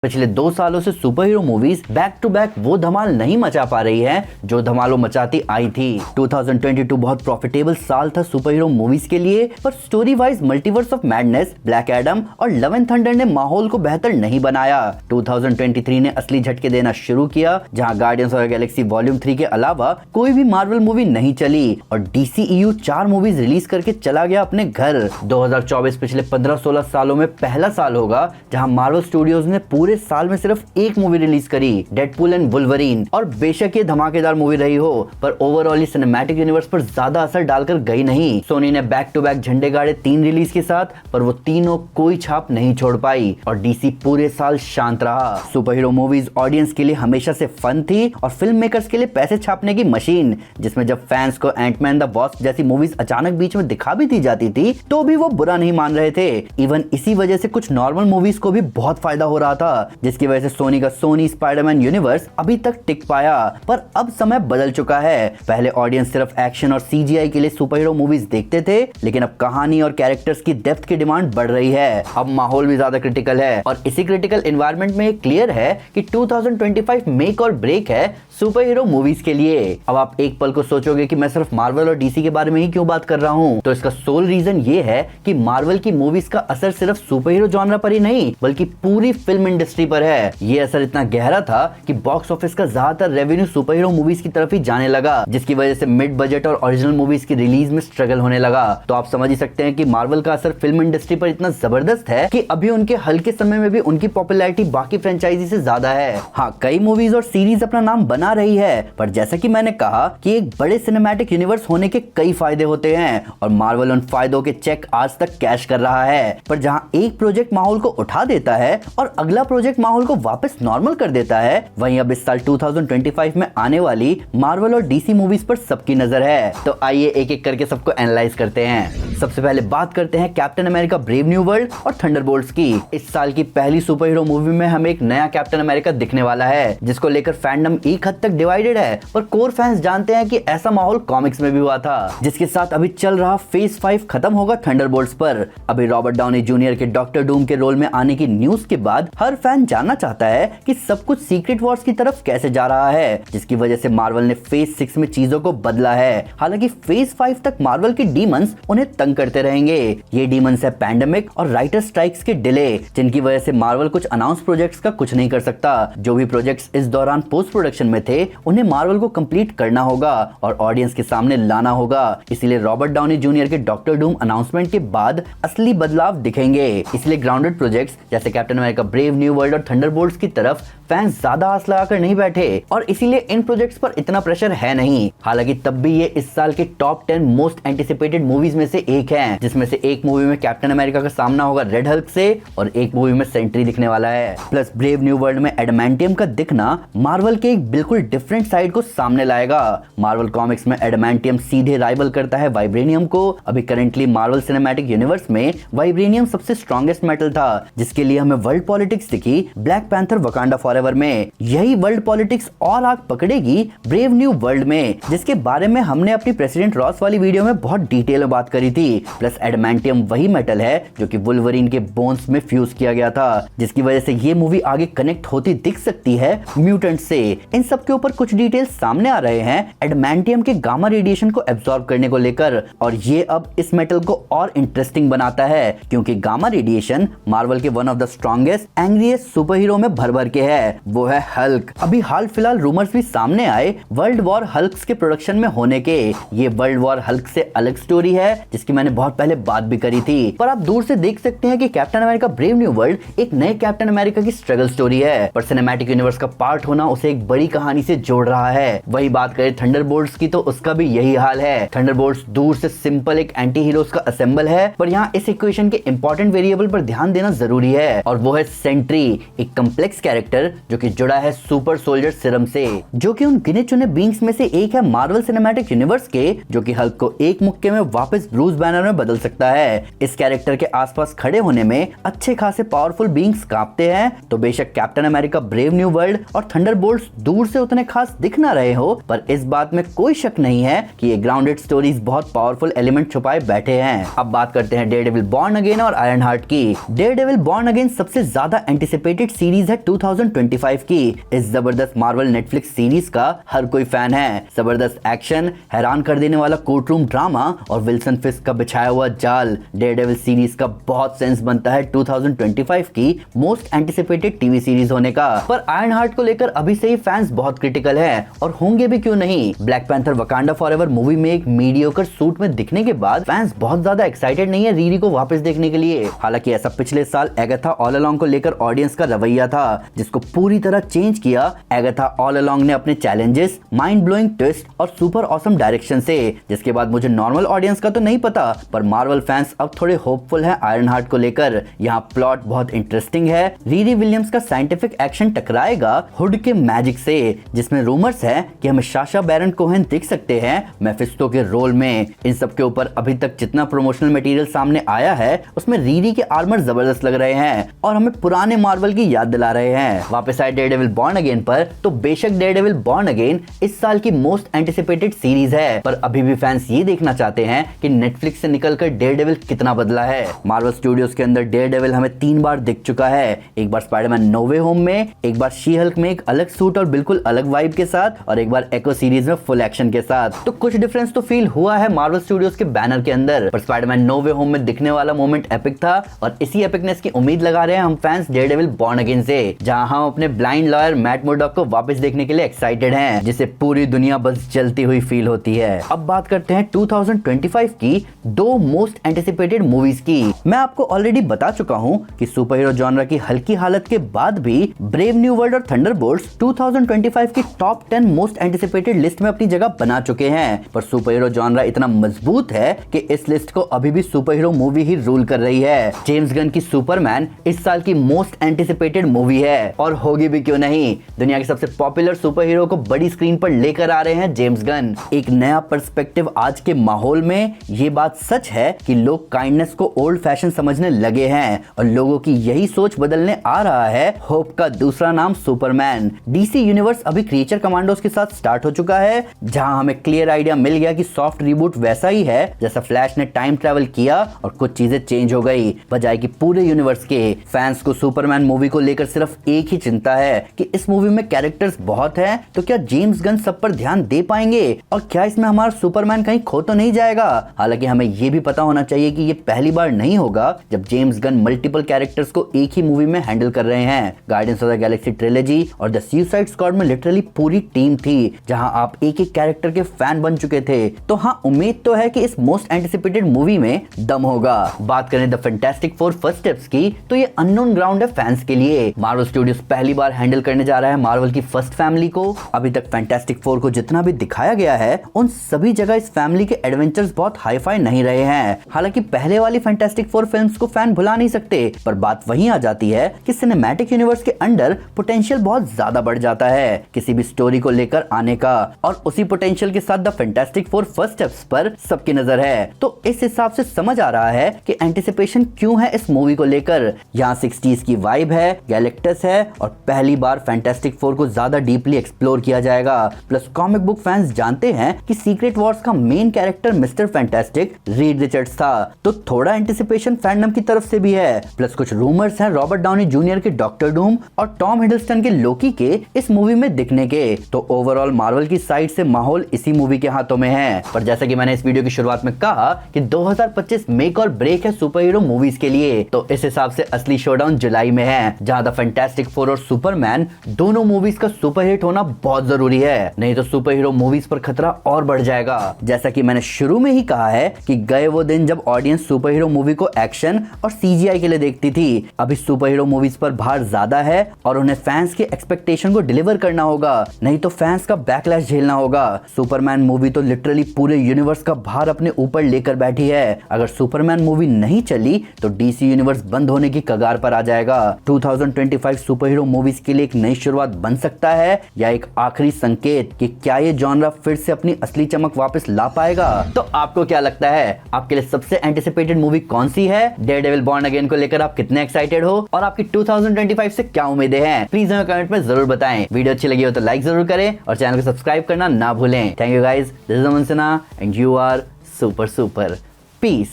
पिछले 2 सालों से superhero movies back to back वो धमाल नहीं मचा पा रही है जो धमालों मचाती आई थी। 2022 बहुत प्रॉफिटेबल साल था सुपर हीरो मूवीज के लिए, पर story wise multiverse of madness, black Adam और लव एंड थंडर ने माहौल को बेहतर नहीं बनाया। 2023 ने असली झटके देना शुरू किया, जहां guardians of the Galaxy volume 3 के अलावा कोई भी मार्वल मूवी नहीं चली और डीसीईयू 4 मूवीज रिलीज करके चला गया अपने घर। 2024 पिछले 15-16 सालों में पहला साल होगा जहां मार्वल स्टूडियोज ने पूरे साल में सिर्फ एक मूवी रिलीज करी, डेडपूल एंड वुल्वरीन। और बेशक ये धमाकेदार मूवी रही हो, पर ओवरऑल सिनेमैटिक यूनिवर्स पर ज्यादा असर डालकर गई नहीं। सोनी ने बैक टू बैक झंडे गाड़े 3 रिलीज के साथ, पर वो तीनों कोई छाप नहीं छोड़ पाई और डीसी पूरे साल शांत रहा। सुपर हीरो मूवीज ऑडियंस के लिए हमेशा से फन थी और फिल्म मेकर्स के लिए पैसे छापने की मशीन, जिसमें जब फैंस को एंटमैन द वॉस्प जैसी मूवीज अचानक बीच में दिखा भी दी जाती थी तो भी वो बुरा नहीं मान रहे थे। इवन इसी वजह से कुछ नॉर्मल मूवीज को भी बहुत फायदा हो रहा था, जिसकी वजह से सोनी का सोनी स्पाइडरमैन यूनिवर्स अभी तक टिक पाया। पर अब समय बदल चुका है। पहले ऑडियंस सिर्फ एक्शन और सीजीआई के लिए सुपर हीरो मूवीज देखते थे, लेकिन अब कहानी और कैरेक्टर्स की डेप्थ की डिमांड बढ़ रही है। अब माहौल भी ज्यादा क्रिटिकल है और इसी क्रिटिकल एनवायरनमेंट में क्लियर है कि 2025 मेक और ब्रेक है सुपर हीरो मूवीज के लिए। अब आप एक पल को सोचोगे कि मैं सिर्फ मार्वल और डीसी के बारे में ही क्यों बात कर रहा हूँ, तो इसका सोल रीजन ये है कि मार्वल की मूवीज का असर सिर्फ सुपर हीरो जॉनरा पर ही नहीं बल्कि पूरी फिल्म इंडस्ट्री पर है। ये असर इतना गहरा था कि बॉक्स ऑफिस का ज्यादातर रेवेन्यू सुपर हीरो मूवीज की तरफ ही जाने लगा, जिसकी वजह से मिड बजट और ओरिजिनल मूवीज की रिलीज में स्ट्रगल होने लगा। तो आप समझ ही सकते हैं कि मार्वल का असर फिल्म इंडस्ट्री पर इतना जबरदस्त है कि अभी उनके हल्के समय में भी उनकी पॉपुलैरिटी बाकी फ्रेंचाइजी से ज्यादा है। हाँ, कई मूवीज और सीरीज अपना नाम बना रही है, पर जैसा कि मैंने कहा कि एक बड़े सिनेमैटिक यूनिवर्स होने के कई फायदे होते हैं और मार्वल उन फायदों के चेक आज तक कैश कर रहा है। पर जहां एक प्रोजेक्ट माहौल को उठा देता है और अगला प्रोजेक्ट माहौल को वापस नॉर्मल कर देता है, वहीं अब इस साल 2025 में आने वाली मार्वल और डीसी मूवीज पर सबकी नजर है। तो आइए एक एक करके सबको एनालाइज करते हैं। सबसे पहले बात करते हैं captain America brave new world और थंडरबोल्ट्स की। इस साल की पहली सुपर हीरो मूवी में हमें एक नया कैप्टन अमेरिका दिखने वाला है, जिसको लेकर फैंडम एक हद तक डिवाइडेड है, पर कोर फैंस जानते हैं कि ऐसा माहौल कॉमिक्स में भी हुआ था। जिसके साथ अभी चल रहा फेज 5 खत्म होगा थंडरबोल्ट्स पर। अभी रॉबर्ट डाउनी जूनियर के डॉक्टर डूम के रोल में आने की न्यूज के बाद हर फैन जानना चाहता है कि सब कुछ सीक्रेट वॉर्स की तरफ कैसे जा रहा है, जिसकी वजह से मार्वल ने फेज 6 में चीजों को बदला है। हालांकि फेज 5 तक मार्वल के डीमंस उन्हें तंग करते रहेंगे। ये डीमंस है पैंडेमिक और राइटर स्ट्राइक्स के डिले, जिनकी वजह से मार्वल कुछ अनाउंस प्रोजेक्ट्स का कुछ नहीं कर सकता। जो भी प्रोजेक्ट्स इस दौरान पोस्ट प्रोडक्शन में थे उन्हें मार्वल को कंप्लीट करना होगा और ऑडियंस के सामने लाना होगा। इसलिए रॉबर्ट डाउनी जूनियर के डॉक्टर डूम अनाउंसमेंट के बाद असली बदलाव दिखेंगे। इसलिए ग्राउंडेड प्रोजेक्ट्स जैसे captain America brave new world और थंडरबोल्ट्स की तरफ फैंस ज्यादा आस लगाकर नहीं बैठे और इसीलिए इन प्रोजेक्ट्स पर इतना प्रेशर है नहीं। हालांकि तब भी ये इस साल के टॉप 10 मोस्ट एंटिसिपेटेड मूवीज में से एक है, जिसमें से एक मूवी में कैप्टन अमेरिका का सामना होगा रेड हल्क से और एक मूवी में सेंट्री दिखने वाला है। प्लस ब्रेव न्यू वर्ल्ड में एडमेंटियम का दिखना मार्वल के एक बिल्कुल डिफरेंट साइड को सामने लाएगा। मार्वल कॉमिक्स में एडमेंटियम सीधे राइवल करता है वाइब्रेनियम को। अभी करंटली मार्वल सिनेमैटिक यूनिवर्स में वाइब्रेनियम सबसे स्ट्रॉन्गेस्ट मेटल था, जिसके लिए हमें वर्ल्ड पॉलिटिक्स दिखी ब्लैक पैंथर वकांडा फॉरएवर में। यही वर्ल्ड पॉलिटिक्स और आग पकड़ेगी ब्रेव न्यू वर्ल्ड में, जिसके बारे में हमने अपनी प्रेसिडेंट रॉस वाली वीडियो में बहुत डिटेल में बात करी थी। प्लस एडमेंटियम वही मेटल है जो कि वुल्वरीन के बोन्स में फ्यूज किया गया था, जिसकी वजह से ये मूवी आगे कनेक्ट होती दिख सकती है म्यूटेंट से। इन सब के ऊपर कुछ डिटेल्स सामने आ रहे हैं एडमेंटियम के गामा रेडिएशन को एब्सॉर्ब करने को लेकर, और ये अब इस मेटल को और इंटरेस्टिंग बनाता है क्योंकि गामा रेडिएशन मार्वल के one of the strongest angriest super hero में भर भर के है, वो है हल्क। अभी हाल फिलहाल रूमर्स भी सामने आए वर्ल्ड वॉर हल्क्स के प्रोडक्शन में होने के। ये वर्ल्ड वॉर हल्क से अलग स्टोरी है, जिसकी मैंने बहुत पहले बात भी करी थी, पर आप दूर से देख सकते हैं कि captain America brave new world एक नए कैप्टन अमेरिका की स्ट्रगल स्टोरी है, पर सिनेमैटिक यूनिवर्स का पार्ट होना उसे एक बड़ी कहानी से जोड़ रहा है। वही बात करें थंडरबोल्ट्स की तो उसका भी यही हाल है। थंडरबोल्ट्स दूर से सिंपल एक एंटी हीरोज का असेंबल है, पर यहाँ इस इक्वेशन के इंपॉर्टेंट वेरिएबल पर ध्यान देना जरूरी है और वो है सेंट्री, एक कम्प्लेक्स कैरेक्टर जो कि जुड़ा है सुपर सोल्जर सिरम से, जो कि उन गिने चुने बींग्स में से एक है मार्वल सिनेमैटिक यूनिवर्स के, जो कि हल्क को एक मुक्के में वापस ब्रूस बैनर में बदल सकता है। इस कैरेक्टर के आसपास खड़े होने में अच्छे खासे पावरफुल बींग्स कांपते हैं। तो बेशक captain America brave new world और थंडरबोल्ट्स दूर से उतने खास दिख ना रहे हो, पर इस बात में कोई शक नहीं है कि ये ग्राउंडेड स्टोरीज बहुत पावरफुल एलिमेंट छुपाए बैठे हैं। अब बात करते हैं डेयरडेविल बॉर्न अगेन और आयरन हार्ट की। डेयरडेविल बॉर्न अगेन सबसे ज्यादा एंटिसिपेटेड सीरीज है 2025 की। इस जबरदस्त मार्वल नेटफ्लिक्स सीरीज का हर कोई फैन है। जबरदस्त एक्शन, हैरान कर देने वाला कोर्टरूम ड्रामा और विल्सन फिस्क का बिछाया हुआ जाल डेयरडेविल सीरीज का बहुत सेंस बनता है 2025 की मोस्ट एंटिसिपेटेड टीवी सीरीज होने का। पर आयरन हार्ट को लेकर अभी से ही फैंस बहुत क्रिटिकल है और होंगे भी क्यों नहीं। Black panther Wakanda forever movie में एक मीडियोकर सूट में दिखने के बाद फैंस बहुत ज्यादा एक्साइटेड नहीं है रीरी को वापस देखने के लिए। हालांकि ऐसा पिछले साल एगाथा ऑल अलोंग को लेकर ऑडियंस का रवैया था, जिसको पूरी तरह चेंज किया एगाथा ऑल अलोंग ने अपने चैलेंजेस, माइंड ब्लोइंग ट्विस्ट और सुपर ऑसम डायरेक्शन से। जिसके बाद मुझे नॉर्मल ऑडियंस का तो नहीं पता, पर मार्वल फैंस अब थोड़े होपफुल हैं आयरन हार्ट को लेकर। यहाँ प्लॉट बहुत इंटरेस्टिंग है। रीरी विलियम्स का साइंटिफिक एक्शन टकराएगा हुड के मैजिक से, जिसमें रूमर्स है कि हमें साशा बैरन कोहेन दिख सकते हैं मेफिस्टो के रोल में। इन सब के ऊपर अभी तक जितना प्रमोशनल मटेरियल सामने आया है उसमें रीरी के आर्मर जबरदस्त लग रहे हैं और हमें पुराने मार्वल की याद दिला रहे हैं। वापस आए डेयरडेविल बॉर्न अगेन पर, तो बेशक डेयरडेविल बॉर्न अगेन इस साल की मोस्ट एंटिसिपेटेड सीरीज है, पर अभी भी फैंस ये देखना चाहते हैं कि नेटफ्लिक्स से निकलकर डेयरडेविल कितना बदला है। मार्वल स्टूडियोज के अंदर डेयरडेविल हमें 3 बार दिख चुका है। एक बार स्पाइडरमैन नो वे होम में, एक बार शी हल्क में एक अलग सूट और बिल्कुल अलग वाइब के साथ, और एक बार एको सीरीज में फुल एक्शन के साथ। तो कुछ डिफरेंस तो फील हुआ है मार्वल स्टूडियोज के बैनर के अंदर, पर स्पाइडरमैन नो वे होम में दिखने वाला मोमेंट एपिक था और इसी एपिकनेस की उम्मीद लगा रहे हैं हम फैंस डेयरडेविल बॉर्न अगेन से, जहां हम अपने ब्लाइंड लॉयर मैट मुर्डॉक को वापस देखने के लिए एक्साइटेड हैं, जिसे पूरी दुनिया बस जलती हुई फील होती है। अब बात करते हैं 2025 की 2 मोस्ट एंटिसिपेटेड मूवीज की। मैं आपको ऑलरेडी बता चुका हूं कि सुपर हीरो जॉनरा की हल्की हालत के बाद भी ब्रेव न्यू वर्ल्ड और थंडरबोल्ट्स 2025 की टॉप 10 मोस्ट एंटिसिपेटेड लिस्ट में अपनी जगह बना चुके हैं। पर सुपर हीरो जॉनरा इतना मजबूत है कि इस लिस्ट को अभी भी सुपर हीरो मूवी ही रूल कर रही है। जेम्स गन की सुपरमैन इस साल की मोस्ट एंटिसिपेटेड मूवी है और होगी भी क्यों नहीं। दुनिया के सबसे पॉपुलर सुपर हीरो को बड़ी स्क्रीन पर लेकर आ रहे हैं जेम्स गन। एक नया पर्सपेक्टिव आज के माहौल में। ये बात सच है कि लोग काइंडनेस को ओल्ड फैशन समझने लगे हैं और लोगों की यही सोच बदलने आ रहा है होप का दूसरा नाम सुपरमैन। डीसी यूनिवर्स अभी क्रिएचर कमांडोज के साथ स्टार्ट हो चुका है, जहां हमें क्लियर आइडिया मिल गया कि सॉफ्ट रिबूट वैसा ही है जैसा फ्लैश ने टाइम ट्रैवल किया और कुछ चीजें चेंज हो गई। बजाय कि पूरे यूनिवर्स के फैंस को सुपरमैन मूवी को लेकर सिर्फ एक ही चिंता है कि इस मूवी में कैरेक्टर्स बहुत हैं, तो क्या जेम्स गन सब पर ध्यान दे पाएंगे और क्या इसमें हमारा सुपरमैन कहीं खो तो नहीं जाएगा। हालांकि हमें यह भी पता होना चाहिए कि ये पहली बार नहीं होगा जब जेम्स गन मल्टीपल कैरेक्टर्स को एक ही मूवी में हैंडल कर रहे हैं। Guardians of the Galaxy trilogy और द सुसाइड स्क्वाड में लिटरली पूरी टीम थी, जहां आप एक एक कैरेक्टर के फैन बन चुके थे। तो हाँ, उम्मीद तो है कि इस मोस्ट एंटिसिपेटेड मूवी में दम होगा। बात करें the fantastic four first steps की, तो ये अननोन ग्राउंड है फैंस के लिए। मार्वल स्टूडियोज पहली बार हैंडल करने जा रहा है मार्वल की फर्स्ट फैमिली को। अभी तक फैंटास्टिक फोर को जितना भी दिखाया गया है, उन सभी जगह इस फैमिली के एडवेंचर्स बहुत हाई-फाई नहीं रहे हैं। हालांकि पहले वाली फैंटास्टिक फोर फिल्म्स को फैन भुला नहीं सकते, पर बात वहीं आ जाती है कि सिनेमैटिक यूनिवर्स के अंदर पोटेंशियल बहुत ज्यादा बढ़ जाता है किसी भी स्टोरी को लेकर आने का, और उसी पोटेंशियल के साथ the fantastic four first steps पर सबकी नजर है। तो इस हिसाब से समझ आ रहा है कि एंटिसिपेशन क्यों है इस मूवी को लेकर। यहाँ 60s की वाइब है, गैलेक्टस है और पहली बार फैंटास्टिक फोर को ज्यादा डीपली एक्सप्लोर किया जाएगा। प्लस कॉमिक बुक फैंस जानते हैं कि सीक्रेट वॉर्स का main character mister fantastic Reed Richards था, तो थोड़ा एंटिसिपेशन फैंडम की तरफ से भी है। प्लस कुछ रूमर्स हैं रॉबर्ट डाउनी जूनियर के डॉक्टर डूम और टॉम हिडलस्टन के लोकी के इस मूवी में दिखने के। तो ओवरऑल मार्वल की साइड से माहौल इसी मूवी के हाथों में है। पर जैसा कि मैंने इस वीडियो की शुरुआत में कहा कि 2025 मेक और ब्रेक है सुपर हीरो मूवीज के लिए, तो इस हिसाब से असली शोडाउन जुलाई में है, जहां द फैंटास्टिक फोर और सुपरमैन दोनों मूवीज का सुपर हिट होना बहुत जरूरी है, नहीं तो सुपर हीरो मूवीज पर खतरा और बढ़ जाएगा। जैसा कि मैंने शुरू में ही कहा है कि गए वो दिन जब ऑडियंस सुपर हीरो मूवी को एक्शन और सीजीआई के लिए देखती थी। अभी सुपर हीरो मूवीज पर भार ज्यादा है और उन्हें फैंस के एक्सपेक्टेशन को डिलीवर करना होगा, नहीं तो फैंस का बैकलैश झेलना होगा। सुपरमैन मूवी तो लिटरली पूरे यूनिवर्स का भार अपने ऊपर लेकर बैठी है। अगर सुपरमैन मूवी नहीं चली तो डीसी यूनिवर्स बंद होने की कगार पर आ जाएगा। 2025 सुपर हीरो मूवीज के लिए एक नई शुरुआत बन सकता है या एक आखिरी संकेत कि क्या ये जॉनरा फिर से अपनी असली चमक वापस ला पाएगा। तो आपको क्या लगता है, आपके लिए सबसे एंटिसिपेटेड मूवी कौन सी है? डेयरडेविल बॉर्न अगेन को लेकर आप कितने एक्साइटेड हो और आपकी 2025 से क्या उम्मीदें हैं? प्लीज हमें कमेंट में जरूर बताएं। वीडियो अच्छी लगी हो तो लाइक जरूर करें और चैनल को सब्सक्राइब करना ना भूलें। Thank you guys, this is Aman Sinha and you are super super. Piece.